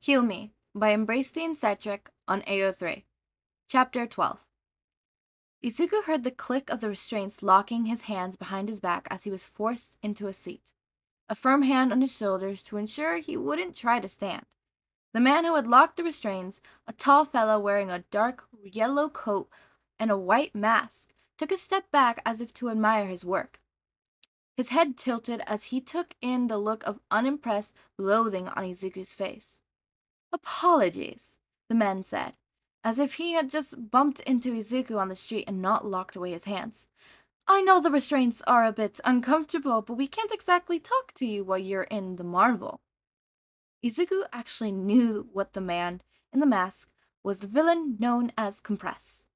Heal Me by Embracing Cedric on AO3. Chapter 12. Izuku heard the click of the restraints locking his hands behind his back as he was forced into a seat, a firm hand on his shoulders to ensure he wouldn't try to stand. The man who had locked the restraints, a tall fellow wearing a dark yellow coat and a white mask, took a step back as if to admire his work. His head tilted as he took in the look of unimpressed loathing on Izuku's face. "Apologies," the man said, as if he had just bumped into Izuku on the street and not locked away his hands. "I know the restraints are a bit uncomfortable, but we can't exactly talk to you while you're in the marvel." Izuku actually knew what the man in the mask was the villain known as Compress.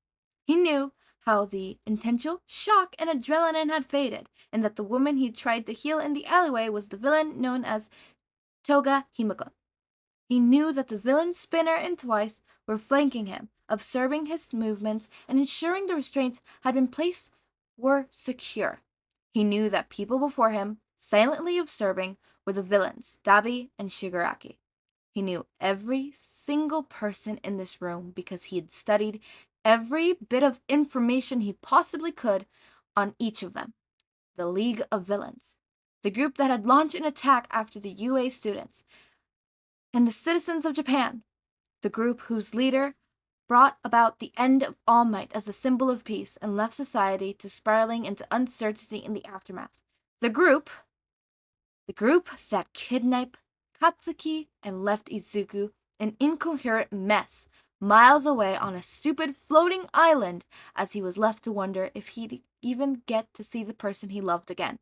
He knew how the intentional shock and adrenaline had faded, and that the woman he tried to heal in the alleyway was the villain known as Toga Himiko. He knew that the villain Spinner and Twice were flanking him, observing his movements and ensuring the restraints had been placed were secure. He knew that people before him, silently observing, were the villains, Dabi and Shigaraki. He knew every single person in this room because he had studied every bit of information he possibly could on each of them. The League of Villains, the group that had launched an attack after the UA students, and the citizens of Japan, the group whose leader brought about the end of All Might as the symbol of peace and left society to spiraling into uncertainty in the aftermath. The group that kidnapped Katsuki and left Izuku an incoherent mess miles away on a stupid floating island as he was left to wonder if he'd even get to see the person he loved again.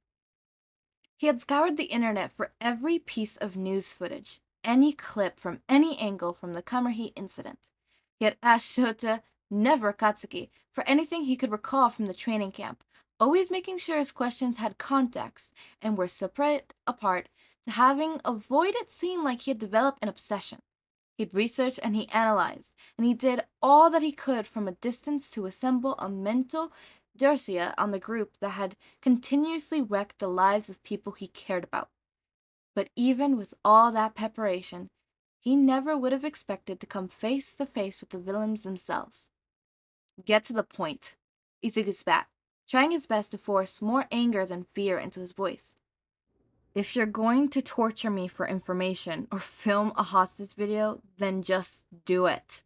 He had scoured the internet for every piece of news footage, any clip from any angle from the Kaminari incident. He had asked Shouta, never Katsuki, for anything he could recall from the training camp, always making sure his questions had context and were separate apart to having avoid it seem like he had developed an obsession. He'd researched and he analyzed, and he did all that he could from a distance to assemble a mental dossier on the group that had continuously wrecked the lives of people he cared about. But even with all that preparation, he never would have expected to come face to face with the villains themselves. "Get to the point," Izuku spat, trying his best to force more anger than fear into his voice. "If you're going to torture me for information or film a hostage video, then just do it."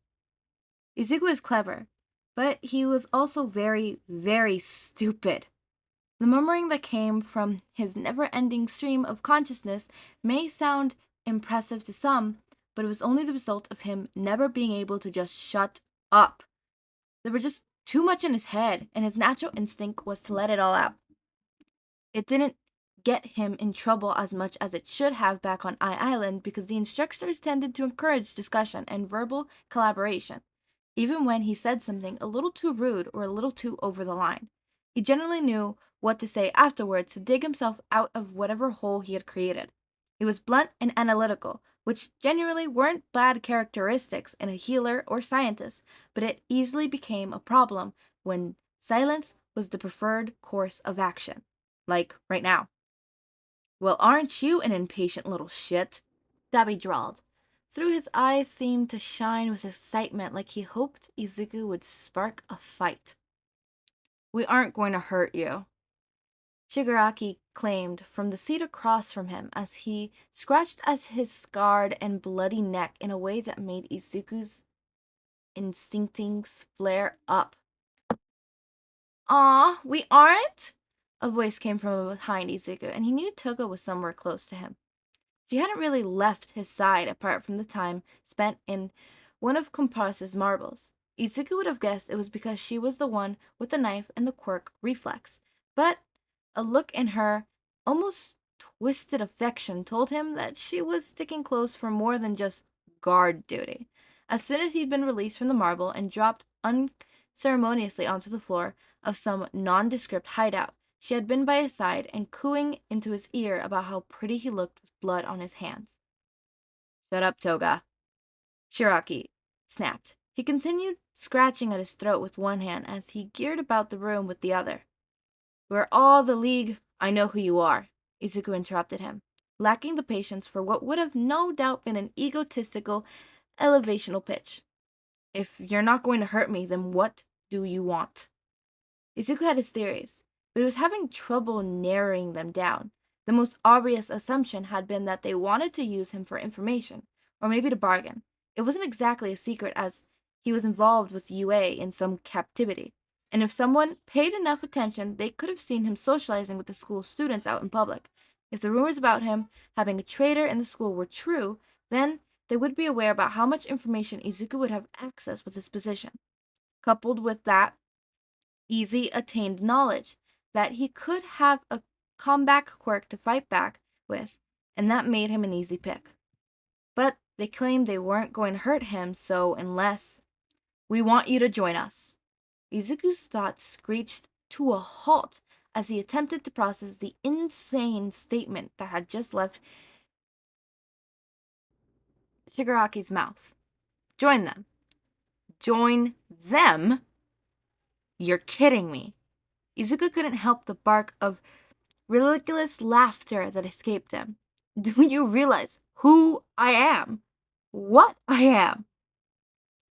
Izuku was clever, but he was also very, very stupid. The murmuring that came from his never-ending stream of consciousness may sound impressive to some, but it was only the result of him never being able to just shut up. There were just too much in his head, and his natural instinct was to let it all out. It didn't get him in trouble as much as it should have back on Island because the instructors tended to encourage discussion and verbal collaboration, even when he said something a little too rude or a little too over the line. He generally knew what to say afterwards to dig himself out of whatever hole he had created. He was blunt and analytical, which generally weren't bad characteristics in a healer or scientist, but it easily became a problem when silence was the preferred course of action, like right now. "Well, aren't you an impatient little shit?" Dabi drawled. Through his eyes seemed to shine with excitement like he hoped Izuku would spark a fight. "We aren't going to hurt you," Shigaraki claimed from the seat across from him as he scratched at his scarred and bloody neck in a way that made Izuku's instincts flare up. "Aw, we aren't?" A voice came from behind Izuku, and he knew Toga was somewhere close to him. She hadn't really left his side apart from the time spent in one of Compress's marbles. Izuku would have guessed it was because she was the one with the knife and the quirk reflex, but a look in her almost twisted affection told him that she was sticking close for more than just guard duty. As soon as he'd been released from the marble and dropped unceremoniously onto the floor of some nondescript hideout, she had been by his side and cooing into his ear about how pretty he looked with blood on his hands. "Shut up, Toga," Shiraki snapped. He continued scratching at his throat with one hand as he geared about the room with the other. "We're all the League. I know who you are," Izuku interrupted him. lacking the patience for what would have no doubt been an egotistical, elevational pitch. If you're not going to hurt me, then what do you want? Izuku had his theories, but he was having trouble narrowing them down. The most obvious assumption had been that they wanted to use him for information, or maybe to bargain. It wasn't exactly a secret, as he was involved with UA in some captivity, and if someone paid enough attention, they could have seen him socializing with the school students out in public. If the rumors about him having a traitor in the school were true, then they would be aware about how much information Izuku would have access with his position. Coupled with that easy attained knowledge that he could have a comeback quirk to fight back with, and that made him an easy pick. But they claimed they weren't going to hurt him, so unless we want you to join us. Izuku's thoughts screeched to a halt as he attempted to process the insane statement that had just left Shigaraki's mouth. Join them. Join them? You're kidding me. Izuku couldn't help the bark of ridiculous laughter that escaped him. Do you realize who I am? What I am?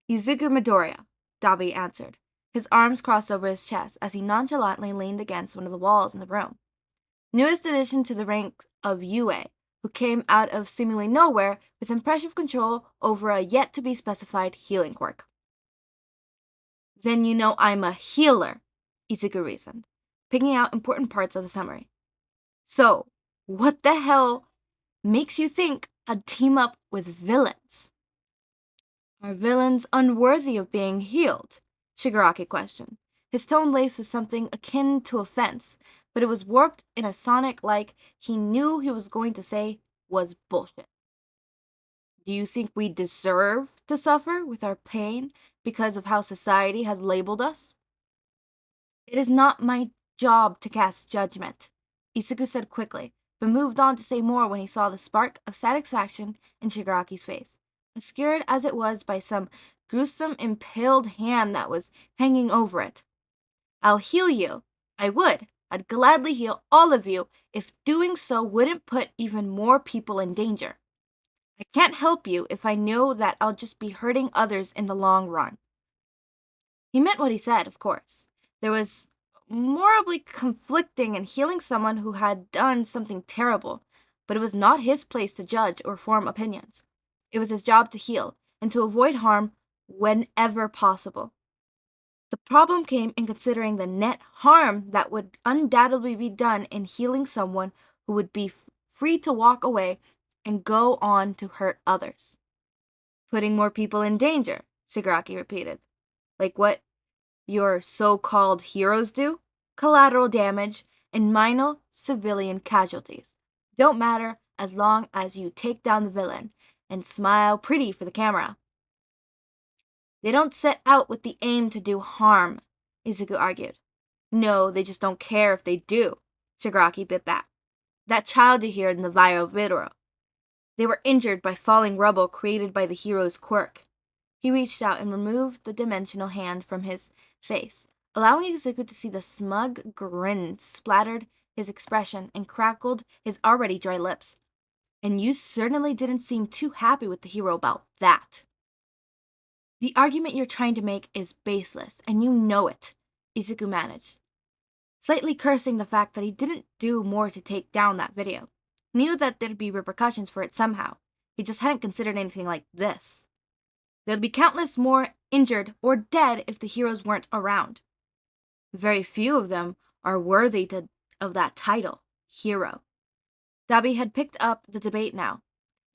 Izuku Midoriya, Dabi answered, his arms crossed over his chest as he nonchalantly leaned against one of the walls in the room. Newest addition to the rank of UA, who came out of seemingly nowhere with impressive control over a yet-to-be-specified healing quirk. Then you know I'm a healer, Izuku reasoned, picking out important parts of the summary. So, what the hell makes you think I'd team up with villains? Are villains unworthy of being healed? Shigaraki questioned, his tone laced with something akin to offense, but it was warped in a sonic like he knew he was going to say was bullshit. Do you think we deserve to suffer with our pain because of how society has labeled us? It is not my job to cast judgment, Izuku said quickly, but moved on to say more when he saw the spark of satisfaction in Shigaraki's face, obscured as it was by some gruesome impaled hand that was hanging over it. I'll heal you. I would. I'd gladly heal all of you if doing so wouldn't put even more people in danger. I can't help you if I know that I'll just be hurting others in the long run. He meant what he said, of course. There was morally conflicting in healing someone who had done something terrible, but it was not his place to judge or form opinions. It was his job to heal and to avoid harm whenever possible. The problem came in considering the net harm that would undoubtedly be done in healing someone who would be free to walk away and go on to hurt others. Putting more people in danger, Shigaraki repeated. Like what your so-called heroes do? Collateral damage and minor civilian casualties. Don't matter as long as you take down the villain and smile pretty for the camera. They don't set out with the aim to do harm, Izuku argued. No, they just don't care if they do, Shigaraki bit back. That child you hear in the Vio Vidoro. They were injured by falling rubble created by the hero's quirk. He reached out and removed the dimensional hand from his face, allowing Izuku to see the smug grin splattered his expression and crackled his already dry lips. And you certainly didn't seem too happy with the hero about that. The argument you're trying to make is baseless, and you know it, Izuku managed, slightly cursing the fact that he didn't do more to take down that video. He knew that there'd be repercussions for it somehow. He just hadn't considered anything like this. There'd be countless more injured or dead if the heroes weren't around. Very few of them are worthy of that title, hero. Dabi had picked up the debate now,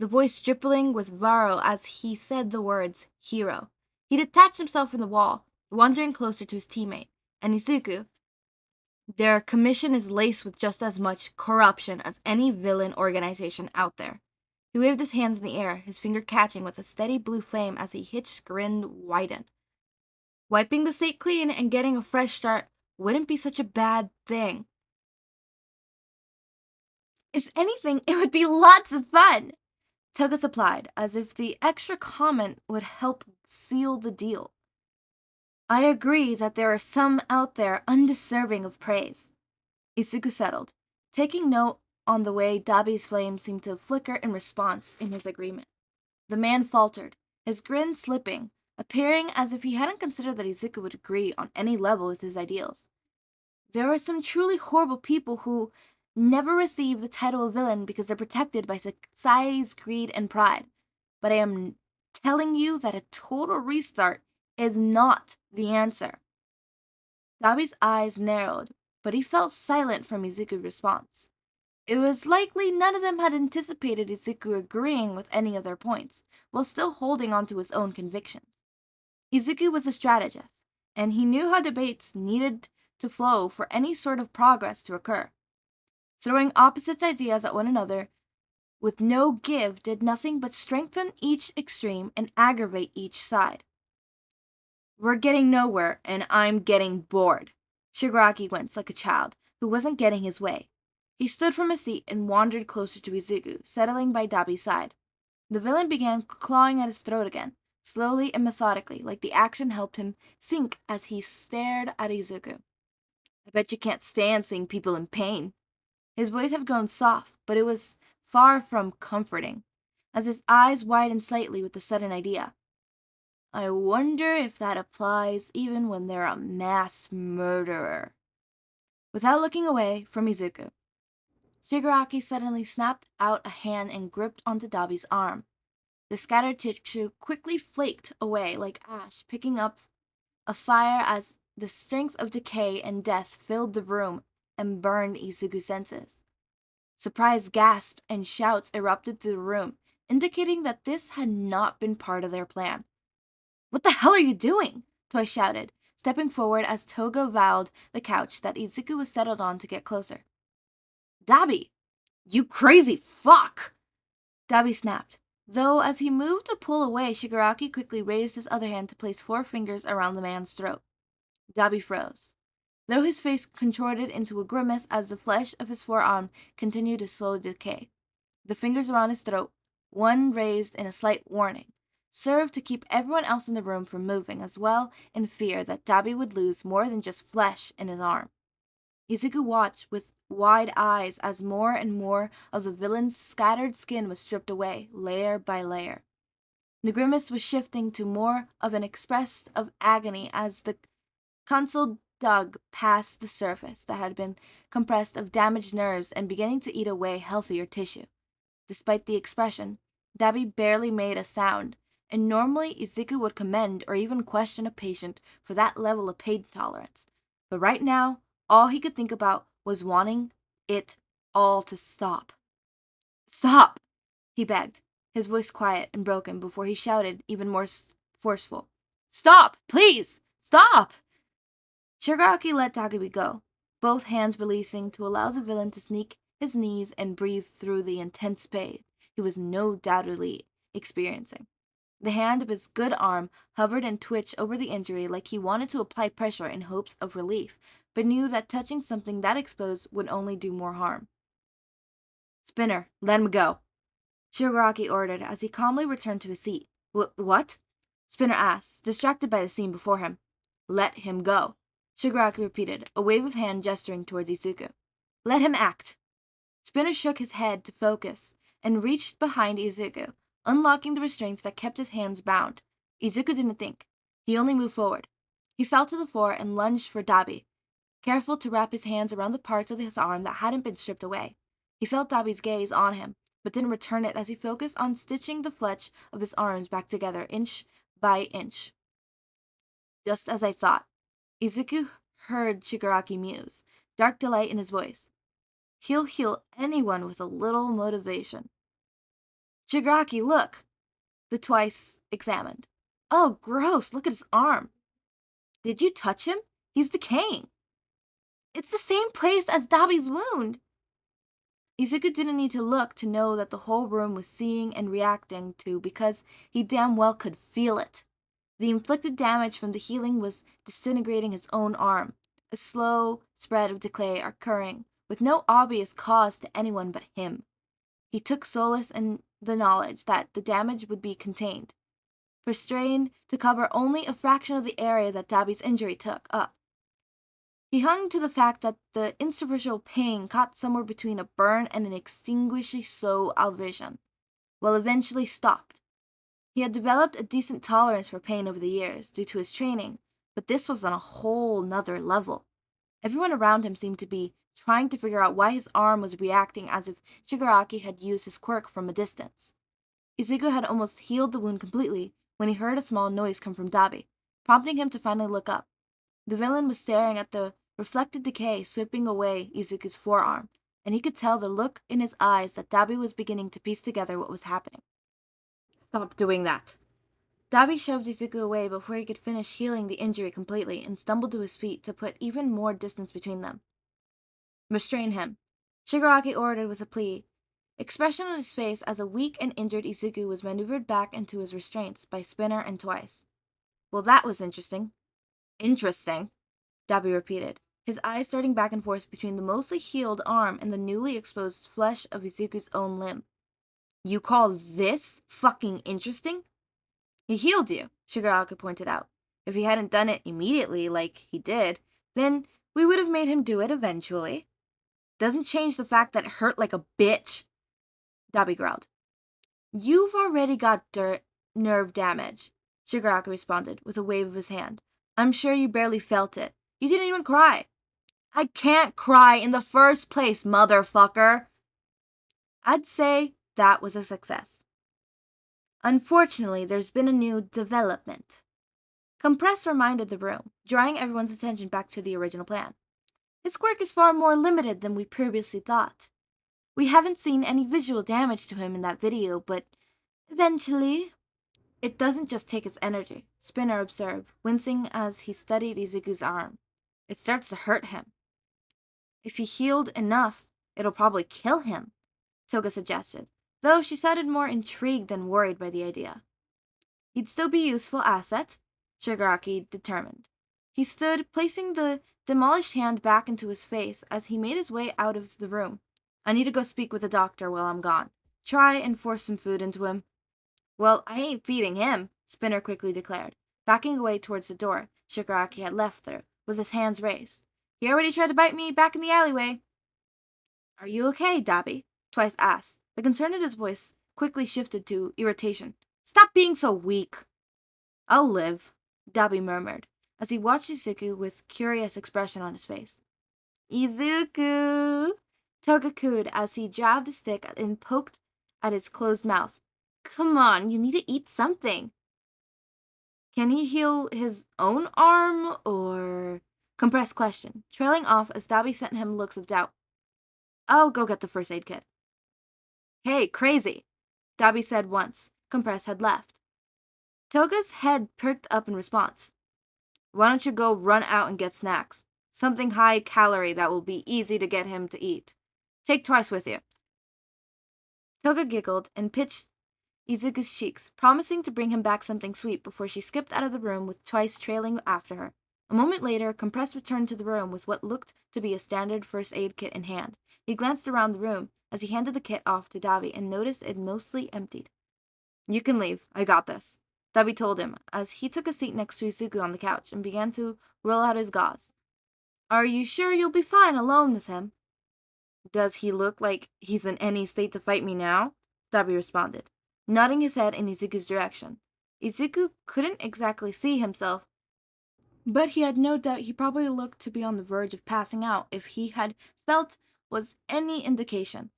the voice dripping with Varo as he said the words, hero. He detached himself from the wall, wandering closer to his teammate, and Izuku. Their commission is laced with just as much corruption as any villain organization out there. He waved his hands in the air, his finger catching with a steady blue flame as his hitched grin widened. Wiping the slate clean and getting a fresh start wouldn't be such a bad thing. If anything, it would be lots of fun, Toga supplied, as if the extra comment would help seal the deal. I agree that there are some out there undeserving of praise, Izuku settled, taking note on the way Dabi's flame seemed to flicker in response in his agreement. The man faltered, his grin slipping, appearing as if he hadn't considered that Izuku would agree on any level with his ideals. There are some truly horrible people who never receive the title of villain because they're protected by society's greed and pride. But I am telling you that a total restart is not the answer. Dabi's eyes narrowed, but he felt silent from Izuku's response. It was likely none of them had anticipated Izuku agreeing with any of their points, while still holding on to his own convictions. Izuku was a strategist, and he knew how debates needed to flow for any sort of progress to occur. Throwing opposite ideas at one another with no give did nothing but strengthen each extreme and aggravate each side. We're getting nowhere, and I'm getting bored. Shigaraki winced like a child who wasn't getting his way. He stood from his seat and wandered closer to Izuku, settling by Dabi's side. The villain began clawing at his throat again, slowly and methodically, like the action helped him think as he stared at Izuku. I bet you can't stand seeing people in pain. His voice had grown soft, but it was far from comforting, as his eyes widened slightly with the sudden idea. I wonder if that applies even when they're a mass murderer. Without looking away from Izuku, Shigaraki suddenly snapped out a hand and gripped onto Dabi's arm. The scattered tissue quickly flaked away like ash, picking up a fire as the strength of decay and death filled the room and burned Izuku's senses. Surprised gasps and shouts erupted through the room, indicating that this had not been part of their plan. What the hell are you doing? Toy shouted, stepping forward as Toga vowed the couch that Izuku was settled on to get closer. Dabi! You crazy fuck! Dabi snapped, though as he moved to pull away, Shigaraki quickly raised his other hand to place 4 fingers around the man's throat. Dabi froze, though his face contorted into a grimace as the flesh of his forearm continued to slowly decay. The fingers around his throat, one raised in a slight warning, served to keep everyone else in the room from moving, as well in fear that Dabi would lose more than just flesh in his arm. Izuku watched with wide eyes as more and more of the villain's scattered skin was stripped away, layer by layer. The grimace was shifting to more of an express of agony as the console dug past the surface that had been compressed of damaged nerves and beginning to eat away healthier tissue. Despite the expression, Dabi barely made a sound, and normally Izuku would commend or even question a patient for that level of pain tolerance. But right now, all he could think about was wanting it all to stop. Stop! He begged, his voice quiet and broken before he shouted even more forceful. Stop! Please! Stop! Shigaraki let Dabi go, both hands releasing to allow the villain to sneak his knees and breathe through the intense pain he was no doubtedly experiencing. The hand of his good arm hovered and twitched over the injury like he wanted to apply pressure in hopes of relief, but knew that touching something that exposed would only do more harm. Spinner, let him go, Shigaraki ordered as he calmly returned to his seat. What? Spinner asked, distracted by the scene before him. Let him go, Shigaraki repeated, a wave of hand gesturing towards Izuku. Let him act. Spinner shook his head to focus and reached behind Izuku, unlocking the restraints that kept his hands bound. Izuku didn't think. He only moved forward. He fell to the floor and lunged for Dabi, careful to wrap his hands around the parts of his arm that hadn't been stripped away. He felt Dabi's gaze on him, but didn't return it as he focused on stitching the flesh of his arms back together inch by inch. Just as I thought. Izuku heard Shigaraki muse, dark delight in his voice. He'll heal anyone with a little motivation. Shigaraki, look! The twice examined. Oh, gross, look at his arm. Did you touch him? He's decaying. It's the same place as Dabi's wound. Izuku didn't need to look to know that the whole room was seeing and reacting to because he damn well could feel it. The inflicted damage from the healing was disintegrating his own arm, a slow spread of decay occurring, with no obvious cause to anyone but him. He took solace in the knowledge that the damage would be contained, for strain to cover only a fraction of the area that Dabi's injury took up. He hung to the fact that the insufferable pain caught somewhere between a burn and an extinguishingly slow avulsion, well, eventually stopped. He had developed a decent tolerance for pain over the years due to his training, but this was on a whole nother level. Everyone around him seemed to be trying to figure out why his arm was reacting as if Shigaraki had used his quirk from a distance. Izuku had almost healed the wound completely when he heard a small noise come from Dabi, prompting him to finally look up. The villain was staring at the reflected decay sweeping away Izuku's forearm, and he could tell the look in his eyes that Dabi was beginning to piece together what was happening. Stop doing that. Dabi shoved Izuku away before he could finish healing the injury completely and stumbled to his feet to put even more distance between them. Restrain him, Shigaraki ordered with a plea, expression on his face as a weak and injured Izuku was maneuvered back into his restraints by Spinner and Twice. Well, that was interesting. Interesting, Dabi repeated, his eyes darting back and forth between the mostly healed arm and the newly exposed flesh of Izuku's own limb. You call this fucking interesting? He healed you, Shigaraki pointed out. If he hadn't done it immediately like he did, then we would have made him do it eventually. Doesn't change the fact that it hurt like a bitch, Dabi growled. You've already got nerve damage, Shigaraki responded with a wave of his hand. I'm sure you barely felt it. You didn't even cry. I can't cry in the first place, motherfucker. I'd say that was a success. Unfortunately, there's been a new development. Compress reminded the room, drawing everyone's attention back to the original plan. His quirk is far more limited than we previously thought. We haven't seen any visual damage to him in that video, but eventually... It doesn't just take his energy, Spinner observed, wincing as he studied Izuku's arm. It starts to hurt him. If he healed enough, it'll probably kill him, Toga suggested, though she sounded more intrigued than worried by the idea. He'd still be a useful asset, Shigaraki determined. He stood, placing the demolished hand back into his face as he made his way out of the room. I need to go speak with the doctor while I'm gone. Try and force some food into him. Well, I ain't feeding him, Spinner quickly declared, backing away towards the door Shigaraki had left there, with his hands raised. He already tried to bite me back in the alleyway. Are you okay, Dabi? Twice asked. The concern in his voice quickly shifted to irritation. Stop being so weak. I'll live, Dabi murmured, as he watched Izuku with curious expression on his face. Izuku! Toga cooed as he jabbed a stick and poked at his closed mouth. Come on, you need to eat something. Can he heal his own arm, or... Compress question, trailing off as Dabi sent him looks of doubt. I'll go get the first aid kit. Hey, crazy, Dabi said once Compress had left. Toga's head perked up in response. Why don't you go run out and get snacks? Something high-calorie that will be easy to get him to eat. Take Twice with you. Toga giggled and pitched Izuku's cheeks, promising to bring him back something sweet before she skipped out of the room with Twice trailing after her. A moment later, Compress returned to the room with what looked to be a standard first aid kit in hand. He glanced around the room as he handed the kit off to Dabi and noticed it mostly emptied. You can leave. I got this, Dabi told him as he took a seat next to Izuku on the couch and began to roll out his gauze. Are you sure you'll be fine alone with him? Does he look like he's in any state to fight me now? Dabi responded, nodding his head in Izuku's direction. Izuku couldn't exactly see himself, but he had no doubt he probably looked to be on the verge of passing out if he had felt was any indication.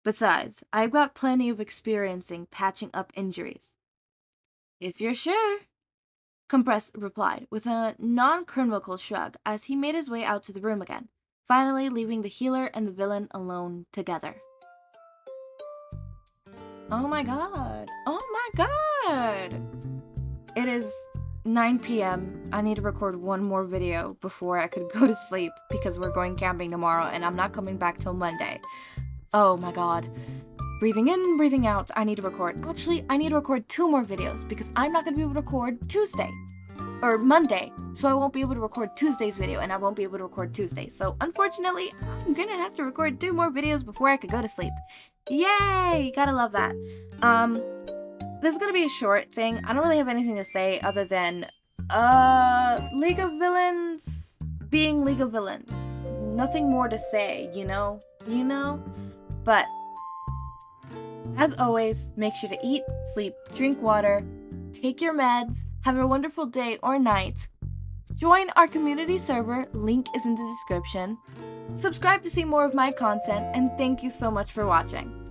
Besides, I've got plenty of experience in patching up injuries. If you're sure, Compress replied with a non-criminal shrug as he made his way out to the room again, finally leaving the healer and the villain alone together. Oh my god! Oh my god! It is 9 p.m. I need to record one more video before I could go to sleep because we're going camping tomorrow and I'm not coming back till Monday. Oh my god. Breathing in, breathing out, I need to record. Actually, I need to record 2 more videos because I'm not going to be able to record Tuesday. Or Monday. So I won't be able to record Tuesday's video and I won't be able to record Tuesday. So unfortunately, I'm going to have to record 2 more videos before I could go to sleep. Yay! Gotta love that. This is going to be a short thing. I don't really have anything to say other than, League of Villains being League of Villains. Nothing more to say, you know? But as always, make sure to eat, sleep, drink water, take your meds, have a wonderful day or night. Join our community server, link is in the description. Subscribe to see more of my content, and thank you so much for watching.